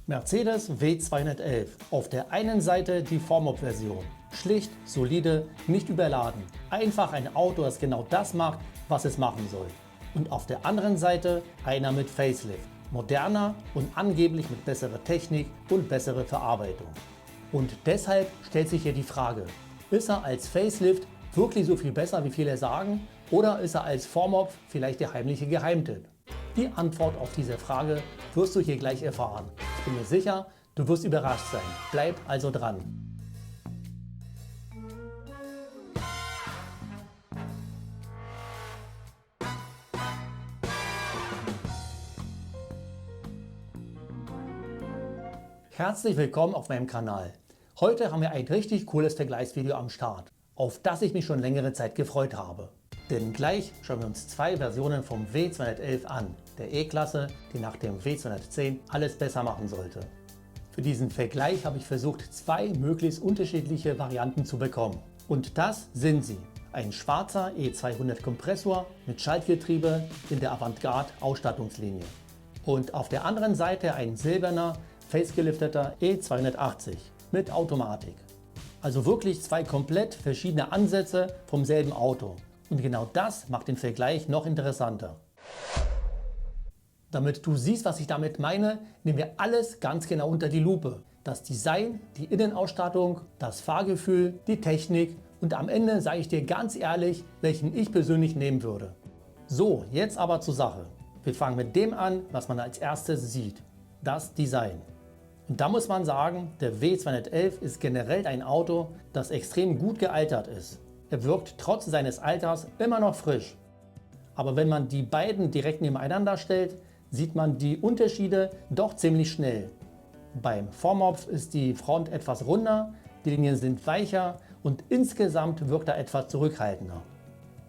Mercedes W211. Auf der einen Seite die Vormob-Version. Schlicht, solide, nicht überladen. Einfach ein Auto, das genau das macht, was es machen soll. Und auf der anderen Seite einer mit Facelift. Moderner und angeblich mit besserer Technik und besserer Verarbeitung. Und deshalb stellt sich hier die Frage, ist er als Facelift wirklich so viel besser, wie viele sagen? Oder ist er als Vormob vielleicht der heimliche Geheimtipp? Die Antwort auf diese Frage wirst du hier gleich erfahren. Ich bin mir sicher, du wirst überrascht sein. Bleib also dran. Herzlich willkommen auf meinem Kanal. Heute haben wir ein richtig cooles Vergleichsvideo am Start, auf das ich mich schon längere Zeit gefreut habe. Denn gleich schauen wir uns zwei Versionen vom W211 an, der E-Klasse, die nach dem W210 alles besser machen sollte. Für diesen Vergleich habe ich versucht, zwei möglichst unterschiedliche Varianten zu bekommen. Und das sind sie. Ein schwarzer E200 Kompressor mit Schaltgetriebe in der Avantgarde Ausstattungslinie. Und auf der anderen Seite ein silberner, facegelifteter E280 mit Automatik. Also wirklich zwei komplett verschiedene Ansätze vom selben Auto. Und genau das macht den Vergleich noch interessanter. Damit du siehst, was ich damit meine, nehmen wir alles ganz genau unter die Lupe. Das Design, die Innenausstattung, das Fahrgefühl, die Technik und am Ende sage ich dir ganz ehrlich, welchen ich persönlich nehmen würde. So, jetzt aber zur Sache. Wir fangen mit dem an, was man als erstes sieht. Das Design. Und da muss man sagen, der W211 ist generell ein Auto, das extrem gut gealtert ist. Er wirkt trotz seines Alters immer noch frisch. Aber wenn man die beiden direkt nebeneinander stellt, sieht man die Unterschiede doch ziemlich schnell. Beim Vormob ist die Front etwas runder, die Linien sind weicher und insgesamt wirkt er etwas zurückhaltender.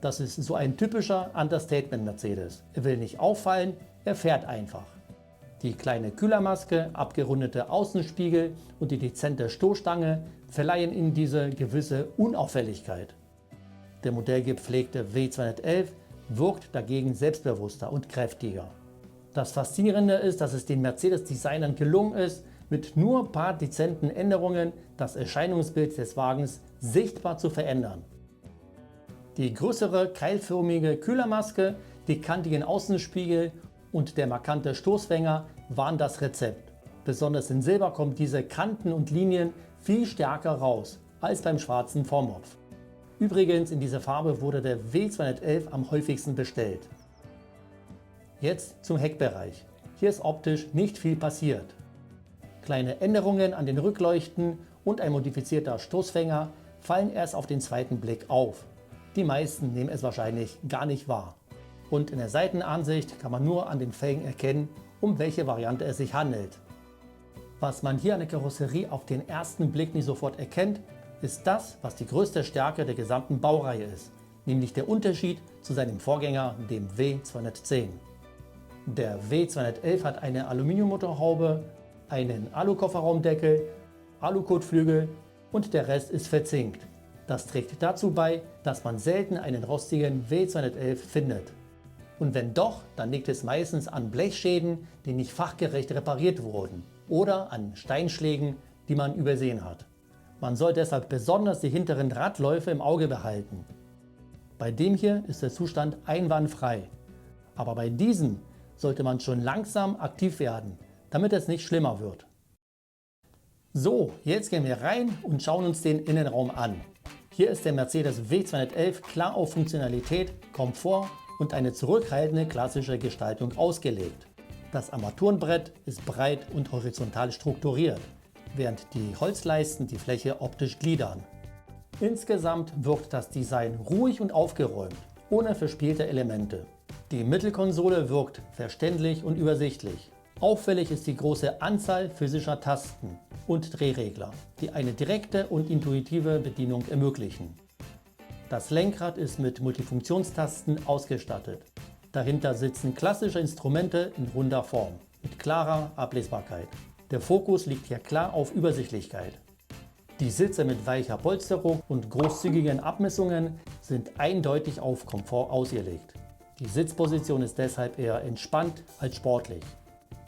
Das ist so ein typischer Understatement Mercedes. Er will nicht auffallen, er fährt einfach. Die kleine Kühlermaske, abgerundete Außenspiegel und die dezente Stoßstange verleihen ihm diese gewisse Unauffälligkeit. Der modellgepflegte W211 wirkt dagegen selbstbewusster und kräftiger. Das Faszinierende ist, dass es den Mercedes-Designern gelungen ist, mit nur ein paar dezenten Änderungen das Erscheinungsbild des Wagens sichtbar zu verändern. Die größere keilförmige Kühlermaske, die kantigen Außenspiegel und der markante Stoßfänger waren das Rezept. Besonders in Silber kommen diese Kanten und Linien viel stärker raus als beim schwarzen Vormob. Übrigens, in dieser Farbe wurde der W211 am häufigsten bestellt. Jetzt zum Heckbereich. Hier ist optisch nicht viel passiert. Kleine Änderungen an den Rückleuchten und ein modifizierter Stoßfänger fallen erst auf den zweiten Blick auf. Die meisten nehmen es wahrscheinlich gar nicht wahr. Und in der Seitenansicht kann man nur an den Felgen erkennen, um welche Variante es sich handelt. Was man hier an der Karosserie auf den ersten Blick nicht sofort erkennt, ist das, was die größte Stärke der gesamten Baureihe ist, nämlich der Unterschied zu seinem Vorgänger, dem W210. Der W211 hat eine Aluminiummotorhaube, einen Alukofferraumdeckel, Alukotflügel und der Rest ist verzinkt. Das trägt dazu bei, dass man selten einen rostigen W211 findet. Und wenn doch, dann liegt es meistens an Blechschäden, die nicht fachgerecht repariert wurden oder an Steinschlägen, die man übersehen hat. Man soll deshalb besonders die hinteren Radläufe im Auge behalten. Bei dem hier ist der Zustand einwandfrei. Aber bei diesem sollte man schon langsam aktiv werden, damit es nicht schlimmer wird. So, jetzt gehen wir rein und schauen uns den Innenraum an. Hier ist der Mercedes W211 klar auf Funktionalität, Komfort und eine zurückhaltende klassische Gestaltung ausgelegt. Das Armaturenbrett ist breit und horizontal strukturiert, während die Holzleisten die Fläche optisch gliedern. Insgesamt wirkt das Design ruhig und aufgeräumt, ohne verspielte Elemente. Die Mittelkonsole wirkt verständlich und übersichtlich. Auffällig ist die große Anzahl physischer Tasten und Drehregler, die eine direkte und intuitive Bedienung ermöglichen. Das Lenkrad ist mit Multifunktionstasten ausgestattet. Dahinter sitzen klassische Instrumente in runder Form, mit klarer Ablesbarkeit. Der Fokus liegt hier klar auf Übersichtlichkeit. Die Sitze mit weicher Polsterung und großzügigen Abmessungen sind eindeutig auf Komfort ausgelegt. Die Sitzposition ist deshalb eher entspannt als sportlich.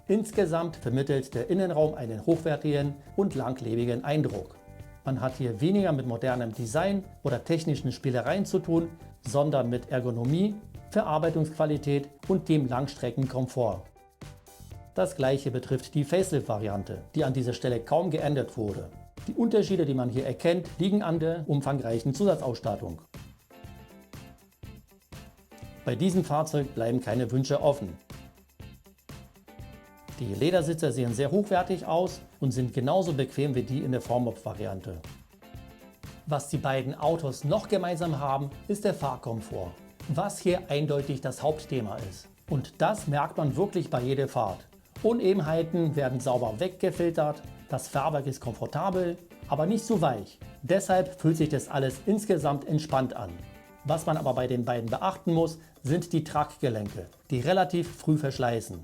Insgesamt vermittelt der Innenraum einen hochwertigen und langlebigen Eindruck. Man hat hier weniger mit modernem Design oder technischen Spielereien zu tun, sondern mit Ergonomie, Verarbeitungsqualität und dem Langstreckenkomfort. Das gleiche betrifft die Facelift-Variante, die an dieser Stelle kaum geändert wurde. Die Unterschiede, die man hier erkennt, liegen an der umfangreichen Zusatzausstattung. Bei diesem Fahrzeug bleiben keine Wünsche offen. Die Ledersitze sehen sehr hochwertig aus und sind genauso bequem wie die in der 4MOP-Variante. Was die beiden Autos noch gemeinsam haben, ist der Fahrkomfort, was hier eindeutig das Hauptthema ist. Und das merkt man wirklich bei jeder Fahrt. Unebenheiten werden sauber weggefiltert, das Fahrwerk ist komfortabel, aber nicht zu weich. Deshalb fühlt sich das alles insgesamt entspannt an. Was man aber bei den beiden beachten muss, sind die Traggelenke, die relativ früh verschleißen.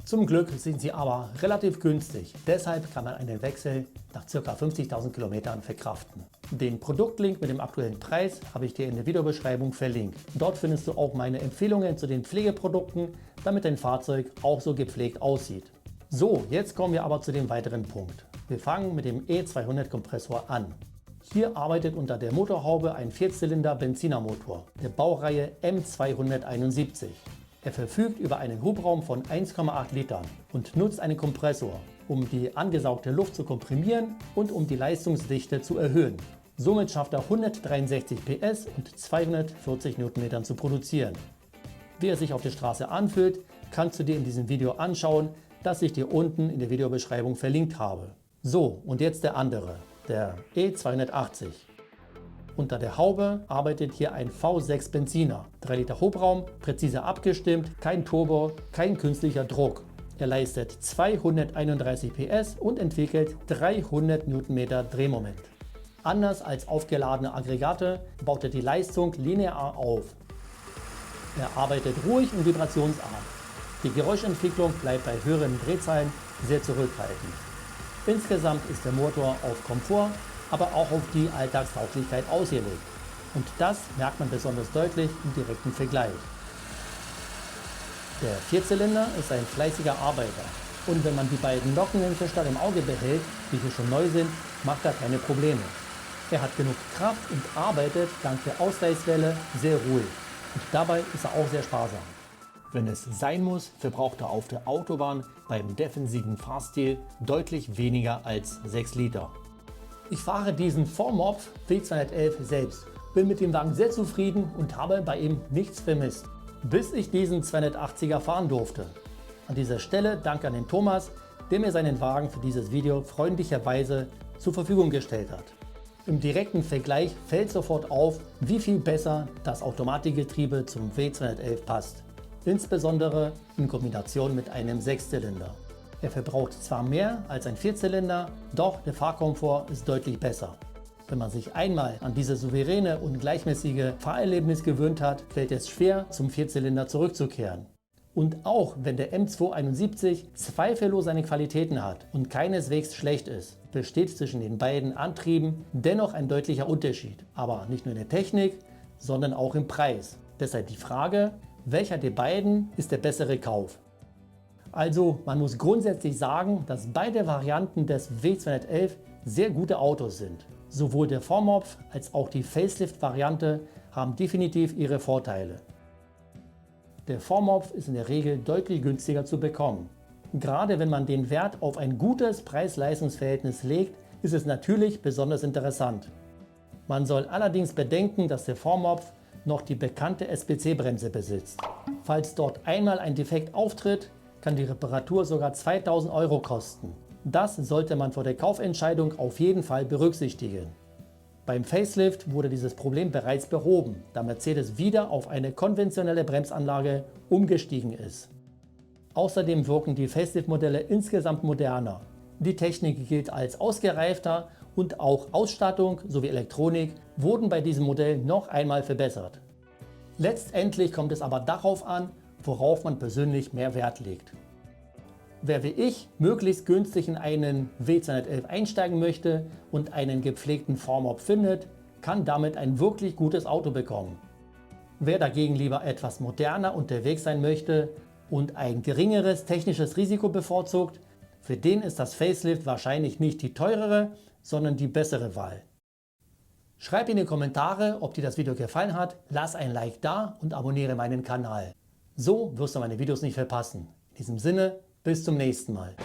Zum Glück sind sie aber relativ günstig, deshalb kann man einen Wechsel nach ca. 50.000 Kilometern verkraften. Den Produktlink mit dem aktuellen Preis habe ich dir in der Videobeschreibung verlinkt. Dort findest du auch meine Empfehlungen zu den Pflegeprodukten, damit dein Fahrzeug auch so gepflegt aussieht. So, jetzt kommen wir aber zu dem weiteren Punkt. Wir fangen mit dem E200 Kompressor an. Hier arbeitet unter der Motorhaube ein Vierzylinder Benzinermotor der Baureihe M271. Er verfügt über einen Hubraum von 1,8 Litern und nutzt einen Kompressor, um die angesaugte Luft zu komprimieren und um die Leistungsdichte zu erhöhen. Somit schafft er 163 PS und 240 Newtonmetern zu produzieren. Wie er sich auf der Straße anfühlt, kannst du dir in diesem Video anschauen, das ich dir unten in der Videobeschreibung verlinkt habe. So, und jetzt der andere, der E280. Unter der Haube arbeitet hier ein V6 Benziner. 3 Liter Hubraum, präzise abgestimmt, kein Turbo, kein künstlicher Druck. Er leistet 231 PS und entwickelt 300 Newtonmeter Drehmoment. Anders als aufgeladene Aggregate baut er die Leistung linear auf. Er arbeitet ruhig und vibrationsarm. Die Geräuschentwicklung bleibt bei höheren Drehzahlen sehr zurückhaltend. Insgesamt ist der Motor auf Komfort, aber auch auf die Alltagstauglichkeit ausgelegt. Und das merkt man besonders deutlich im direkten Vergleich. Der Vierzylinder ist ein fleißiger Arbeiter. Und wenn man die beiden Nockenhilfe stark im Auge behält, die hier schon neu sind, macht er keine Probleme. Er hat genug Kraft und arbeitet dank der Ausgleichswelle sehr ruhig. Und dabei ist er auch sehr sparsam. Wenn es sein muss, verbraucht er auf der Autobahn beim defensiven Fahrstil deutlich weniger als 6 Liter. Ich fahre diesen 4MOP W211 selbst, bin mit dem Wagen sehr zufrieden und habe bei ihm nichts vermisst, bis ich diesen 280er fahren durfte. An dieser Stelle danke an den Thomas, der mir seinen Wagen für dieses Video freundlicherweise zur Verfügung gestellt hat. Im direkten Vergleich fällt sofort auf, wie viel besser das Automatikgetriebe zum W211 passt. Insbesondere in Kombination mit einem Sechszylinder. Er verbraucht zwar mehr als ein Vierzylinder, doch der Fahrkomfort ist deutlich besser. Wenn man sich einmal an dieses souveräne und gleichmäßige Fahrerlebnis gewöhnt hat, fällt es schwer, zum Vierzylinder zurückzukehren. Und auch wenn der M271 zweifellos seine Qualitäten hat und keineswegs schlecht ist, besteht zwischen den beiden Antrieben dennoch ein deutlicher Unterschied. Aber nicht nur in der Technik, sondern auch im Preis. Deshalb die Frage, welcher der beiden ist der bessere Kauf? Also man muss grundsätzlich sagen, dass beide Varianten des W211 sehr gute Autos sind. Sowohl der 4MOP als auch die Facelift-Variante haben definitiv ihre Vorteile. Der 4MOP ist in der Regel deutlich günstiger zu bekommen. Gerade wenn man den Wert auf ein gutes Preis-Leistungs-Verhältnis legt, ist es natürlich besonders interessant. Man soll allerdings bedenken, dass der 4MOP noch die bekannte SPC-Bremse besitzt. Falls dort einmal ein Defekt auftritt, kann die Reparatur sogar 2000 € kosten. Das sollte man vor der Kaufentscheidung auf jeden Fall berücksichtigen. Beim Facelift wurde dieses Problem bereits behoben, da Mercedes wieder auf eine konventionelle Bremsanlage umgestiegen ist. Außerdem wirken die Facelift-Modelle insgesamt moderner. Die Technik gilt als ausgereifter und auch Ausstattung sowie Elektronik wurden bei diesem Modell noch einmal verbessert. Letztendlich kommt es aber darauf an, worauf man persönlich mehr Wert legt. Wer wie ich möglichst günstig in einen W211 einsteigen möchte und einen gepflegten 4MOP findet, kann damit ein wirklich gutes Auto bekommen. Wer dagegen lieber etwas moderner unterwegs sein möchte, und ein geringeres technisches Risiko bevorzugt, für den ist das Facelift wahrscheinlich nicht die teurere, sondern die bessere Wahl. Schreib in die Kommentare, ob dir das Video gefallen hat, lass ein Like da und abonniere meinen Kanal. So wirst du meine Videos nicht verpassen. In diesem Sinne, bis zum nächsten Mal.